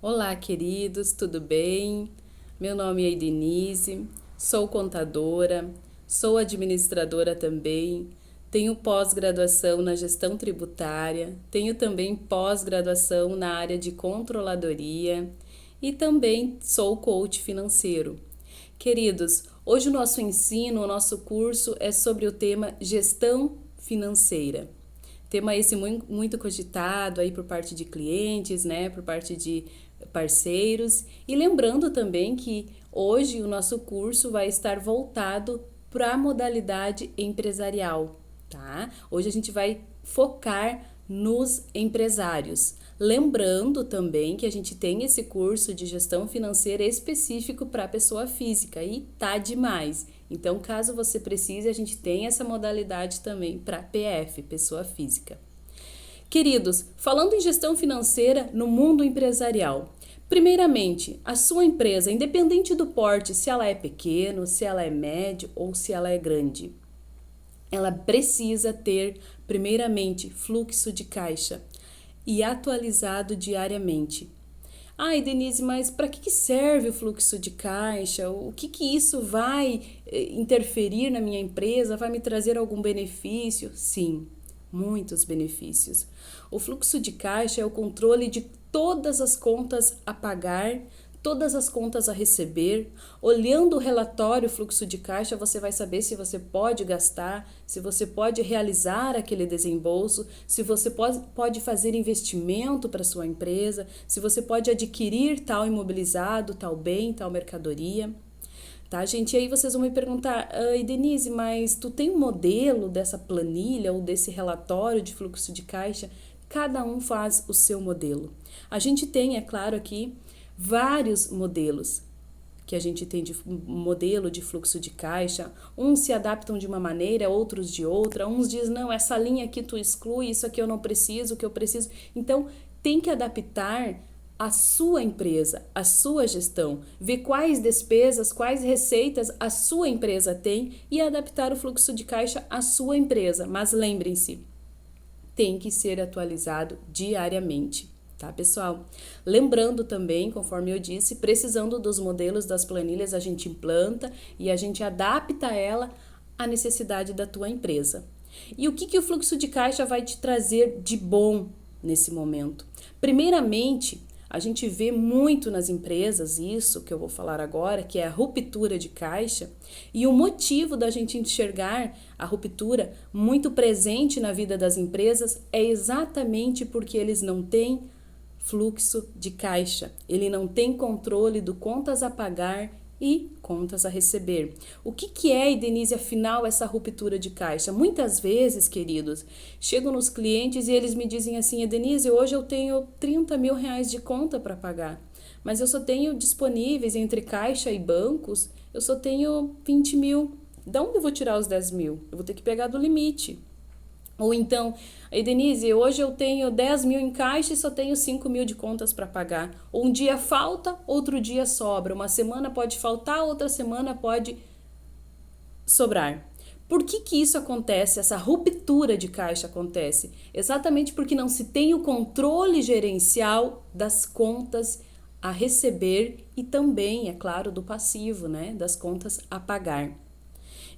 Olá, queridos, tudo bem? Meu nome é Denise, sou contadora, sou administradora também, tenho pós-graduação na gestão tributária, tenho também pós-graduação na área de controladoria e também sou coach financeiro. Queridos, hoje o nosso ensino, o nosso curso é sobre o tema gestão financeira. Tema esse muito cogitado aí por parte de clientes, né, por parte de parceiros. E lembrando também que hoje o nosso curso vai estar voltado para a modalidade empresarial, tá? Hoje a gente vai focar nos empresários. Lembrando também que a gente tem esse curso de gestão financeira específico para pessoa física e tá demais. Então, caso você precise, a gente tem essa modalidade também para PF, pessoa física. Queridos, falando em gestão financeira no mundo empresarial, primeiramente, a sua empresa, independente do porte, se ela é pequeno, se ela é médio ou se ela é grande, ela precisa ter, primeiramente, fluxo de caixa e atualizado diariamente. Ai, Denise, mas para que serve o fluxo de caixa? O que isso vai interferir na minha empresa? Vai me trazer algum benefício? Sim, muitos benefícios. O fluxo de caixa é o controle de todas as contas a pagar, todas as contas a receber. Olhando o relatório fluxo de caixa, você vai saber se você pode gastar, se você pode realizar aquele desembolso, se você pode fazer investimento para sua empresa, se você pode adquirir tal imobilizado, tal bem, tal mercadoria. Tá, gente? E aí vocês vão me perguntar, Denise, mas tu tem um modelo dessa planilha ou desse relatório de fluxo de caixa? Cada um faz o seu modelo. A gente tem, é claro, aqui vários modelos que a gente tem de modelo de fluxo de caixa. Uns se adaptam de uma maneira, outros de outra. Uns dizem, não, essa linha aqui tu exclui, isso aqui eu não preciso, o que eu preciso. Então, tem que adaptar a sua empresa, a sua gestão, ver quais despesas, quais receitas a sua empresa tem e adaptar o fluxo de caixa à sua empresa. Mas lembrem-se, tem que ser atualizado diariamente, tá, pessoal? Lembrando também, conforme eu disse, precisando dos modelos das planilhas, a gente implanta e a gente adapta ela à necessidade da tua empresa. E o que o fluxo de caixa vai te trazer de bom nesse momento? Primeiramente, a gente vê muito nas empresas isso que eu vou falar agora, que é a ruptura de caixa, e o motivo da gente enxergar a ruptura muito presente na vida das empresas é exatamente porque eles não têm fluxo de caixa, ele não tem controle do contas a pagar e contas a receber. O que é, Denise, afinal, essa ruptura de caixa? Muitas vezes, queridos, chegam nos clientes e eles me dizem assim, Denise, hoje eu tenho 30 mil reais de conta para pagar, mas eu só tenho disponíveis entre caixa e bancos, eu só tenho 20 mil. Da onde eu vou tirar os 10 mil? Eu vou ter que pegar do limite. Ou então, Denise, hoje eu tenho 10 mil em caixa e só tenho 5 mil de contas para pagar. Um dia falta, outro dia sobra. Uma semana pode faltar, outra semana pode sobrar. Por que isso acontece? Essa ruptura de caixa acontece? Exatamente porque não se tem o controle gerencial das contas a receber e também, é claro, do passivo, né? Das contas a pagar.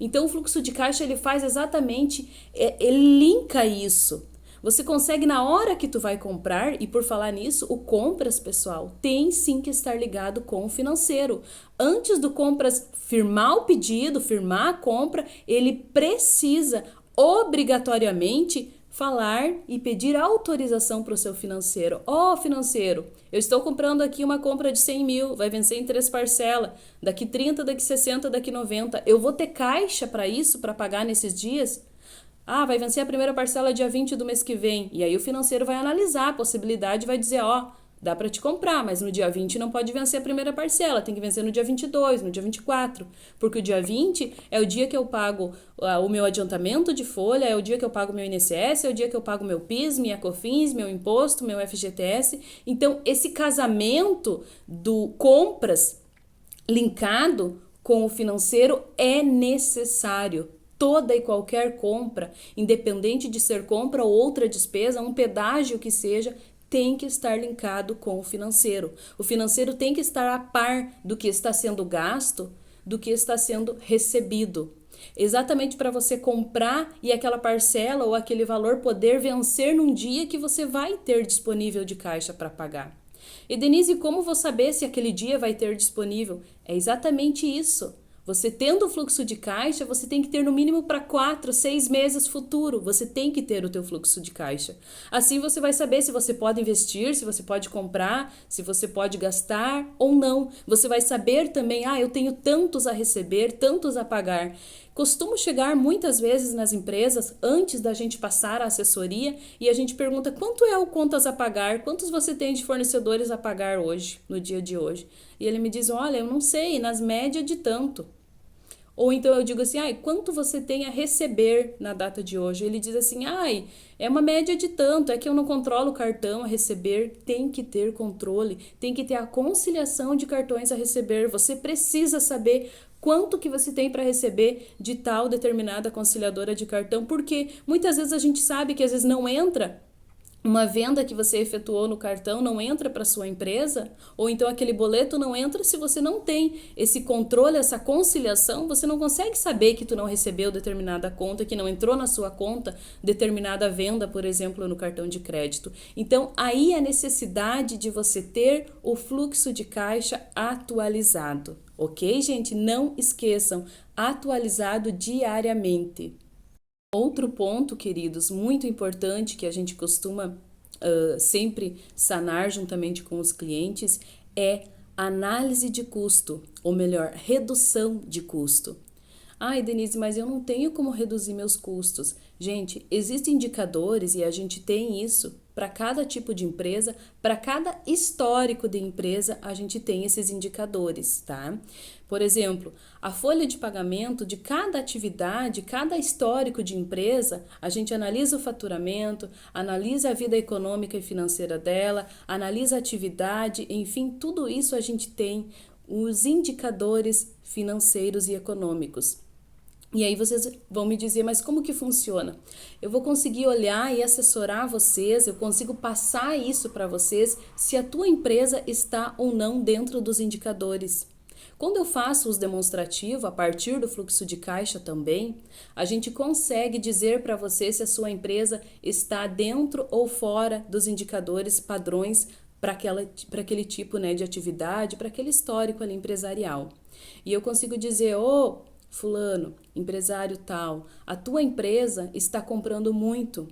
Então o fluxo de caixa ele faz exatamente, ele linka isso. Você consegue na hora que tu vai comprar, e por falar nisso, o compras, pessoal, tem sim que estar ligado com o financeiro. Antes do compras firmar o pedido, firmar a compra, ele precisa obrigatoriamente falar e pedir autorização para o seu financeiro. Financeiro, eu estou comprando aqui uma compra de 100 mil, vai vencer em 3 parcelas, daqui 30, daqui 60, daqui 90. Eu vou ter caixa para isso, para pagar nesses dias? Vai vencer a primeira parcela dia 20 do mês que vem. E aí o financeiro vai analisar a possibilidade e vai dizer, dá para te comprar, mas no dia 20 não pode vencer a primeira parcela, tem que vencer no dia 22, no dia 24, porque o dia 20 é o dia que eu pago o meu adiantamento de folha, é o dia que eu pago meu INSS, é o dia que eu pago meu PIS, minha COFINS, meu imposto, meu FGTS. Então, esse casamento do compras linkado com o financeiro é necessário. Toda e qualquer compra, independente de ser compra ou outra despesa, um pedágio que seja, tem que estar linkado com o financeiro. O financeiro tem que estar a par do que está sendo gasto, do que está sendo recebido. Exatamente para você comprar e aquela parcela ou aquele valor poder vencer num dia que você vai ter disponível de caixa para pagar. E Denise, como vou saber se aquele dia vai ter disponível? É exatamente isso. Você tendo o fluxo de caixa, você tem que ter no mínimo para 4, 6 meses futuro. Você tem que ter o teu fluxo de caixa. Assim você vai saber se você pode investir, se você pode comprar, se você pode gastar ou não. Você vai saber também, eu tenho tantos a receber, tantos a pagar. Costumo chegar muitas vezes nas empresas antes da gente passar a assessoria e a gente pergunta quanto é o contas a pagar, quantos você tem de fornecedores a pagar hoje, no dia de hoje. E ele me diz, olha, eu não sei, nas médias de tanto. Ou então eu digo assim, quanto você tem a receber na data de hoje? Ele diz assim, é uma média de tanto, é que eu não controlo o cartão a receber. Tem que ter controle, tem que ter a conciliação de cartões a receber. Você precisa saber quanto que você tem para receber de tal determinada conciliadora de cartão, porque muitas vezes a gente sabe que às vezes não entra uma venda que você efetuou no cartão, não entra para sua empresa, ou então aquele boleto não entra. Se você não tem esse controle, essa conciliação, você não consegue saber que tu não recebeu determinada conta, que não entrou na sua conta determinada venda, por exemplo, no cartão de crédito. Então, aí a necessidade de você ter o fluxo de caixa atualizado, ok, gente? Não esqueçam, atualizado diariamente. Outro ponto, queridos, muito importante que a gente costuma sempre sanar juntamente com os clientes é análise de custo, ou melhor, redução de custo. Denise, mas eu não tenho como reduzir meus custos. Gente, existem indicadores e a gente tem isso para cada tipo de empresa, para cada histórico de empresa, a gente tem esses indicadores, tá? Por exemplo, a folha de pagamento de cada atividade, cada histórico de empresa, a gente analisa o faturamento, analisa a vida econômica e financeira dela, analisa a atividade, enfim, tudo isso a gente tem os indicadores financeiros e econômicos. E aí vocês vão me dizer, mas como que funciona? Eu vou conseguir olhar e assessorar vocês, eu consigo passar isso para vocês se a tua empresa está ou não dentro dos indicadores. Quando eu faço os demonstrativos a partir do fluxo de caixa também, a gente consegue dizer para você se a sua empresa está dentro ou fora dos indicadores padrões para aquele tipo, né, de atividade, para aquele histórico ali empresarial. E eu consigo dizer, fulano, empresário tal, a tua empresa está comprando muito.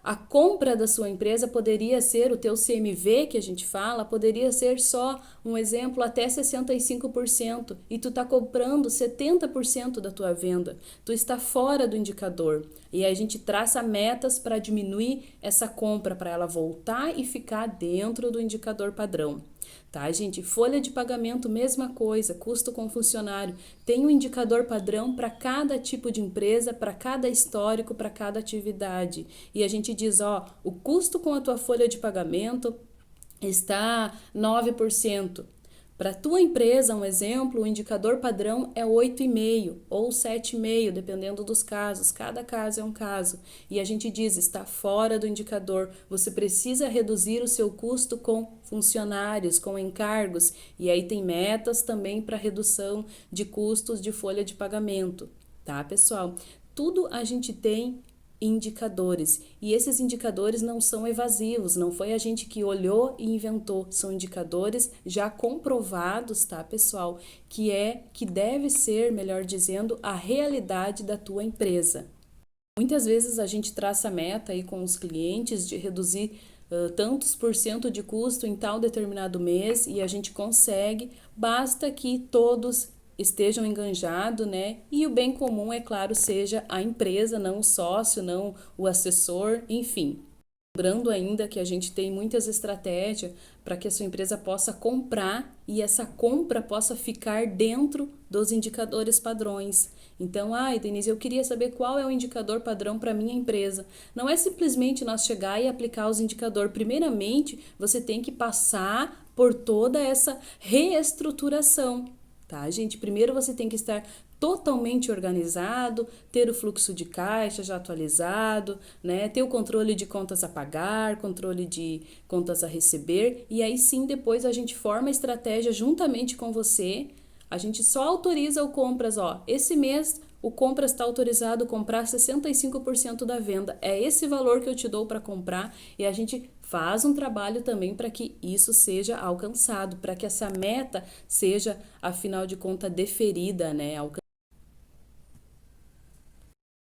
A compra da sua empresa poderia ser, o teu CMV que a gente fala, poderia ser só um exemplo até 65% e tu está comprando 70% da tua venda. Tu está fora do indicador e aí a gente traça metas para diminuir essa compra, para ela voltar e ficar dentro do indicador padrão. Tá, gente? Folha de pagamento, mesma coisa, custo com funcionário. Tem um indicador padrão para cada tipo de empresa, para cada histórico, para cada atividade. E a gente diz, o custo com a tua folha de pagamento está 9%. Para a tua empresa, um exemplo, o indicador padrão é 8,5% ou 7,5%, dependendo dos casos. Cada caso é um caso. E a gente diz, está fora do indicador. Você precisa reduzir o seu custo com funcionários, com encargos. E aí tem metas também para redução de custos de folha de pagamento. Tá, pessoal? Tudo a gente tem indicadores. E esses indicadores não são evasivos, não foi a gente que olhou e inventou, são indicadores já comprovados, tá, pessoal? Que deve ser, melhor dizendo, a realidade da tua empresa. Muitas vezes a gente traça a meta aí com os clientes de reduzir tantos por cento de custo em tal determinado mês e a gente consegue, basta que todos estejam enganjados, né? E o bem comum, é claro, seja a empresa, não o sócio, não o assessor, enfim. Lembrando ainda que a gente tem muitas estratégias para que a sua empresa possa comprar e essa compra possa ficar dentro dos indicadores padrões. Então, Denise, eu queria saber qual é o indicador padrão para minha empresa. Não é simplesmente nós chegar e aplicar os indicadores. Primeiramente, você tem que passar por toda essa reestruturação. Tá, gente? Primeiro você tem que estar totalmente organizado, ter o fluxo de caixa já atualizado, né? Ter o controle de contas a pagar, controle de contas a receber, e aí sim depois a gente forma a estratégia juntamente com você. A gente só autoriza o compras, ó, esse mês o compras está autorizado a comprar 65% da venda. É esse valor que eu te dou para comprar, e a gente faz um trabalho também para que isso seja alcançado, para que essa meta seja, afinal de contas, deferida, né?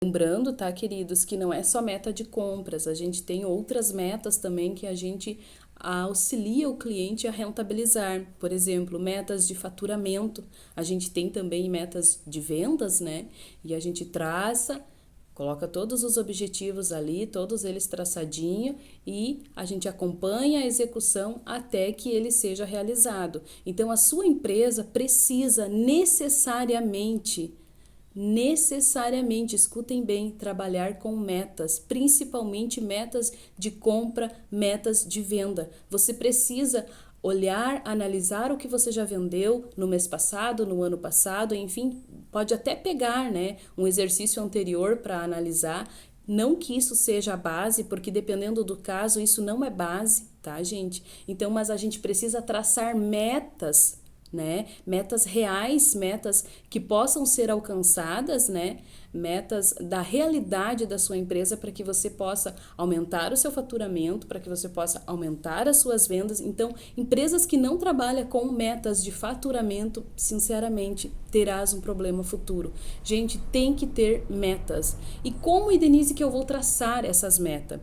Lembrando, tá, queridos, que não é só meta de compras, a gente tem outras metas também que a gente auxilia o cliente a rentabilizar. Por exemplo, metas de faturamento, a gente tem também metas de vendas, né? E a gente traça, coloca todos os objetivos ali, todos eles traçadinho, e a gente acompanha a execução até que ele seja realizado. Então, a sua empresa precisa necessariamente, escutem bem, trabalhar com metas, principalmente metas de compra, metas de venda. Você precisa olhar, analisar o que você já vendeu no mês passado, no ano passado, enfim, pode até pegar, né, um exercício anterior para analisar. Não que isso seja a base, porque dependendo do caso, isso não é base, tá, gente? Então, mas a gente precisa traçar metas, né? Metas reais, metas que possam ser alcançadas, né? Metas da realidade da sua empresa, para que você possa aumentar o seu faturamento, para que você possa aumentar as suas vendas. Então, empresas que não trabalham com metas de faturamento, sinceramente, terás um problema futuro. Gente, tem que ter metas. E como, Denise, que eu vou traçar essas metas?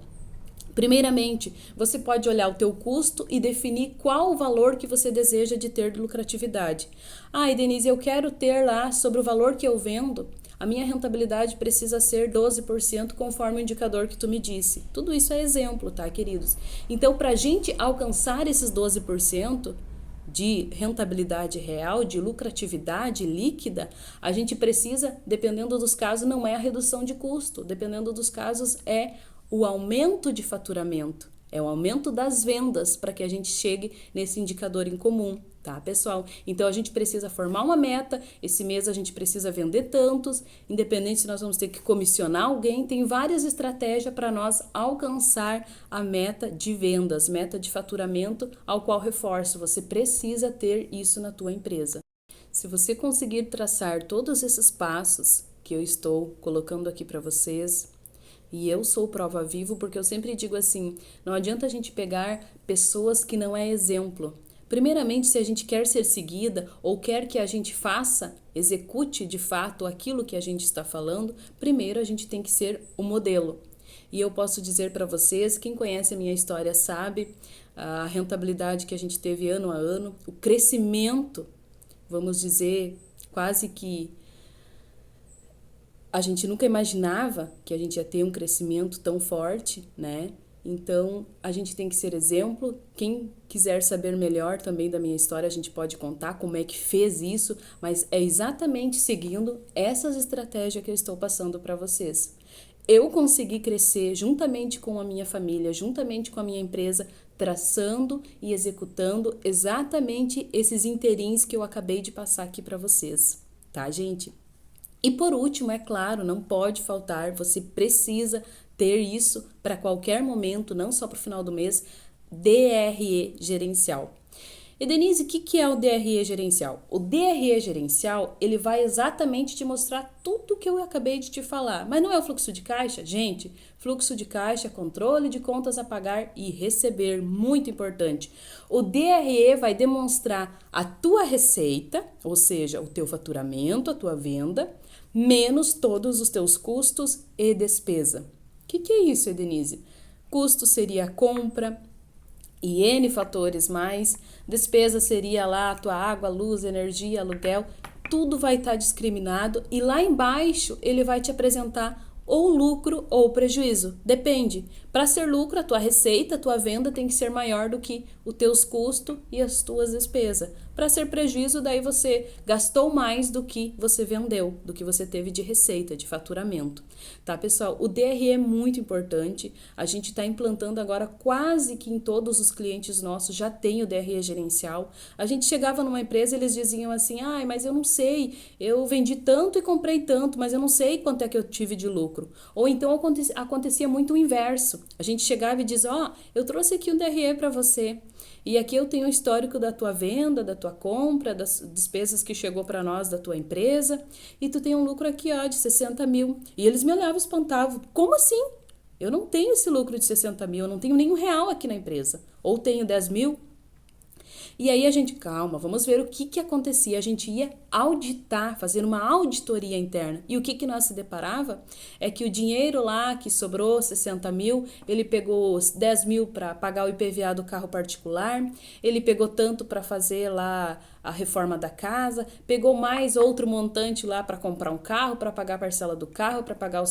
Primeiramente, você pode olhar o teu custo e definir qual o valor que você deseja de ter de lucratividade. Ah, Denise, eu quero ter lá sobre o valor que eu vendo, a minha rentabilidade precisa ser 12% conforme o indicador que tu me disse. Tudo isso é exemplo, tá, queridos? Então, para a gente alcançar esses 12% de rentabilidade real, de lucratividade líquida, a gente precisa, dependendo dos casos, não é a redução de custo, dependendo dos casos é o aumento de faturamento, é o aumento das vendas para que a gente chegue nesse indicador em comum, tá, pessoal? Então a gente precisa formar uma meta, esse mês a gente precisa vender tantos, independente se nós vamos ter que comissionar alguém, tem várias estratégias para nós alcançar a meta de vendas, meta de faturamento, ao qual reforço, você precisa ter isso na tua empresa. Se você conseguir traçar todos esses passos que eu estou colocando aqui para vocês, e eu sou prova viva, porque eu sempre digo assim, não adianta a gente pegar pessoas que não é exemplo. Primeiramente, se a gente quer ser seguida ou quer que a gente faça, execute de fato aquilo que a gente está falando, primeiro a gente tem que ser o modelo. E eu posso dizer para vocês, quem conhece a minha história sabe, a rentabilidade que a gente teve ano a ano, o crescimento, vamos dizer, quase que a gente nunca imaginava que a gente ia ter um crescimento tão forte, né? Então, a gente tem que ser exemplo. Quem quiser saber melhor também da minha história, a gente pode contar como é que fez isso, mas é exatamente seguindo essas estratégias que eu estou passando para vocês. Eu consegui crescer juntamente com a minha família, juntamente com a minha empresa, traçando e executando exatamente esses interins que eu acabei de passar aqui para vocês, tá, gente? E por último, é claro, não pode faltar, você precisa ter isso para qualquer momento, não só para o final do mês, DRE gerencial. E Denise, o que é o DRE gerencial? O DRE gerencial, ele vai exatamente te mostrar tudo que eu acabei de te falar. Mas não é o fluxo de caixa? Gente, fluxo de caixa, controle de contas a pagar e receber, muito importante. O DRE vai demonstrar a tua receita, ou seja, o teu faturamento, a tua venda, menos todos os teus custos e despesa. O que é isso, Denise? Custo seria a compra e N fatores mais, despesa seria lá a tua água, luz, energia, aluguel, tudo vai estar discriminado e lá embaixo ele vai te apresentar ou lucro ou prejuízo. Depende. Para ser lucro, a tua receita, a tua venda tem que ser maior do que os teus custos e as tuas despesas. Para ser prejuízo, daí você gastou mais do que você vendeu, do que você teve de receita, de faturamento. Tá, pessoal? O DRE é muito importante. A gente está implantando agora quase que em todos os clientes nossos já tem o DRE gerencial. A gente chegava numa empresa e eles diziam assim, mas eu não sei, eu vendi tanto e comprei tanto, mas eu não sei quanto é que eu tive de lucro. Ou então acontecia muito o inverso. A gente chegava e dizia, eu trouxe aqui um DRE para você. E aqui eu tenho o histórico da tua venda, da tua compra, das despesas que chegou para nós da tua empresa. E tu tem um lucro aqui, de 60 mil. E eles me olhavam espantavam. Como assim? Eu não tenho esse lucro de 60 mil, eu não tenho nenhum real aqui na empresa. Ou tenho 10 mil. E aí a gente, calma, vamos ver o que acontecia. A gente ia auditar, fazer uma auditoria interna. E o que nós se deparava é que o dinheiro lá que sobrou, 60 mil, ele pegou 10 mil para pagar o IPVA do carro particular, ele pegou tanto para fazer lá a reforma da casa, pegou mais outro montante lá para comprar um carro, para pagar a parcela do carro, para pagar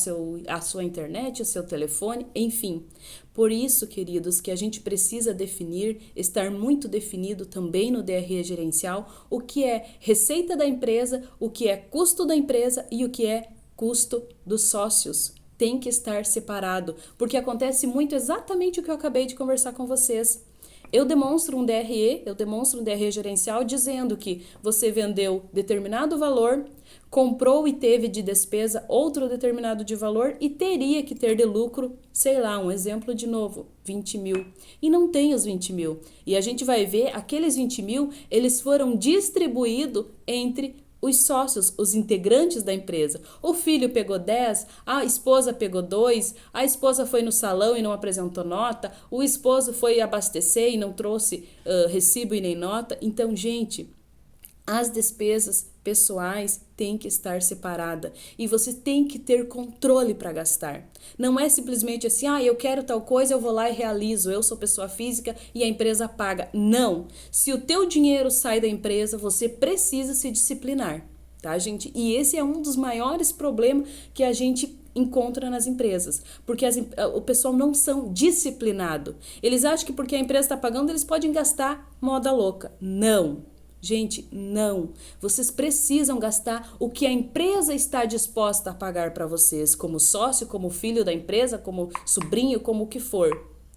a sua internet, o seu telefone, enfim. Por isso, queridos, que a gente precisa definir, estar muito definido também no DRE gerencial, o que é receita da empresa, o que é custo da empresa e o que é custo dos sócios. Tem que estar separado, porque acontece muito exatamente o que eu acabei de conversar com vocês. Eu demonstro um DRE gerencial dizendo que você vendeu determinado valor, comprou e teve de despesa outro determinado de valor e teria que ter de lucro, sei lá, um exemplo de novo, 20 mil. E não tem os 20 mil. E a gente vai ver, aqueles 20 mil, eles foram distribuídos entre os sócios, os integrantes da empresa. O filho pegou 10, a esposa pegou 2, a esposa foi no salão e não apresentou nota, o esposo foi abastecer e não trouxe recibo e nem nota. Então, gente, as despesas pessoais têm que estar separada e você tem que ter controle para gastar. Não é simplesmente assim, eu quero tal coisa, eu vou lá e realizo, eu sou pessoa física e a empresa paga. Não! Se o teu dinheiro sai da empresa, você precisa se disciplinar, tá, gente? E esse é um dos maiores problemas que a gente encontra nas empresas, porque o pessoal não são disciplinado. Eles acham que porque a empresa está pagando, eles podem gastar moda louca. Não! Gente, não. Vocês precisam gastar o que a empresa está disposta a pagar para vocês, como sócio, como filho da empresa, como sobrinho, como o que for,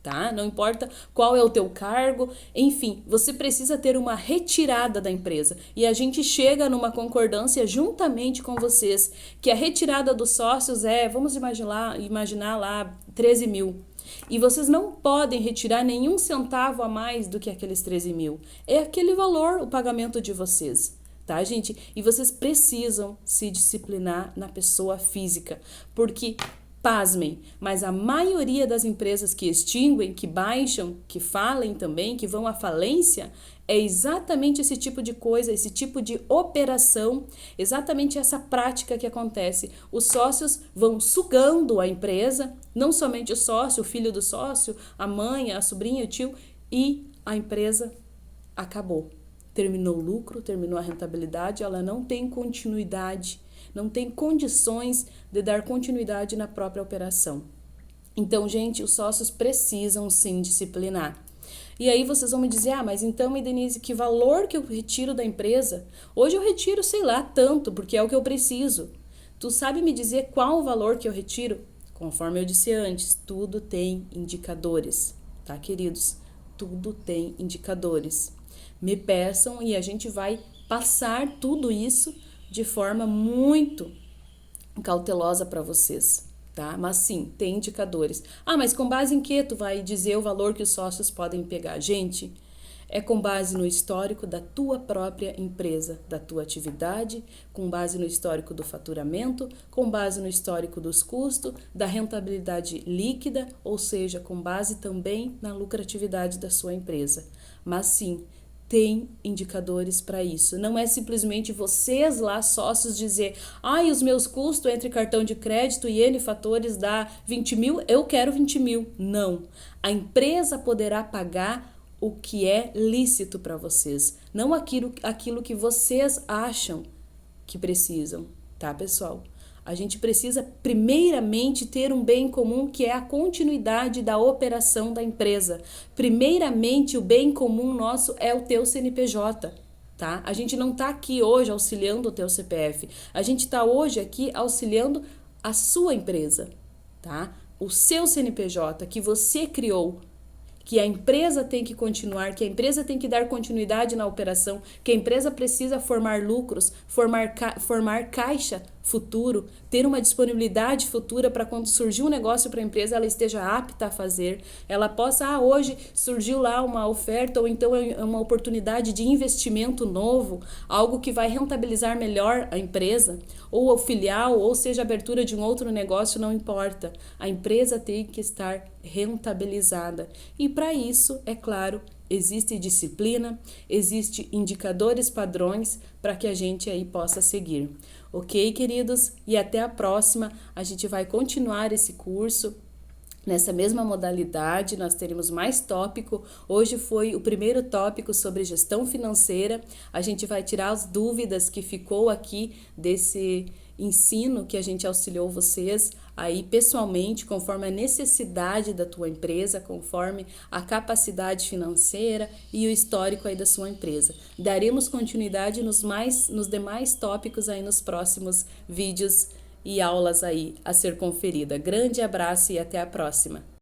tá? Não importa qual é o teu cargo, enfim, você precisa ter uma retirada da empresa. E a gente chega numa concordância juntamente com vocês, que a retirada dos sócios vamos imaginar lá 13 mil. E vocês não podem retirar nenhum centavo a mais do que aqueles 13 mil. É aquele valor, o pagamento de vocês, tá, gente? E vocês precisam se disciplinar na pessoa física, porque, pasmem, mas a maioria das empresas que extinguem, que baixam, que falem também, que vão à falência, é exatamente esse tipo de coisa, esse tipo de operação, exatamente essa prática que acontece. Os sócios vão sugando a empresa, não somente o sócio, o filho do sócio, a mãe, a sobrinha, o tio, e a empresa acabou. Terminou o lucro, terminou a rentabilidade, ela não tem continuidade, não tem condições de dar continuidade na própria operação. Então, gente, os sócios precisam sim disciplinar. E aí vocês vão me dizer, mas então, Denise, que valor que eu retiro da empresa? Hoje eu retiro, sei lá, tanto, porque é o que eu preciso. Tu sabe me dizer qual o valor que eu retiro? Conforme eu disse antes, tudo tem indicadores, tá, queridos? Tudo tem indicadores. Me peçam e a gente vai passar tudo isso de forma muito cautelosa para vocês. Tá? Mas sim, tem indicadores. Mas com base em que tu vai dizer o valor que os sócios podem pegar? Gente, é com base no histórico da tua própria empresa, da tua atividade, com base no histórico do faturamento, com base no histórico dos custos, da rentabilidade líquida, ou seja, com base também na lucratividade da sua empresa. Mas sim, tem indicadores para isso. Não é simplesmente vocês lá, sócios, dizer os meus custos entre cartão de crédito e N fatores dá 20 mil, eu quero 20 mil. Não. A empresa poderá pagar o que é lícito para vocês, não aquilo que vocês acham que precisam, tá, pessoal? A gente precisa primeiramente ter um bem comum que é a continuidade da operação da empresa. Primeiramente, o bem comum nosso é o teu CNPJ. Tá? A gente não está aqui hoje auxiliando o teu CPF, a gente está hoje aqui auxiliando a sua empresa, tá? O seu CNPJ que você criou, que a empresa tem que continuar, que a empresa tem que dar continuidade na operação, que a empresa precisa formar lucros, formar caixa futuro, ter uma disponibilidade futura para quando surgir um negócio para a empresa, ela esteja apta a fazer, ela possa, hoje surgiu lá uma oferta ou então é uma oportunidade de investimento novo, algo que vai rentabilizar melhor a empresa, ou o filial, ou seja, a abertura de um outro negócio, não importa. A empresa tem que estar rentabilizada. E para isso, é claro, existe disciplina, existe indicadores padrões para que a gente aí possa seguir. Ok, queridos? E até a próxima. A gente vai continuar esse curso nessa mesma modalidade, nós teremos mais tópico. Hoje foi o primeiro tópico sobre gestão financeira. A gente vai tirar as dúvidas que ficou aqui desse ensino que a gente auxiliou vocês aí pessoalmente, conforme a necessidade da tua empresa, conforme a capacidade financeira e o histórico aí da sua empresa. Daremos continuidade nos demais tópicos aí nos próximos vídeos e aulas aí a ser conferida. Grande abraço e até a próxima!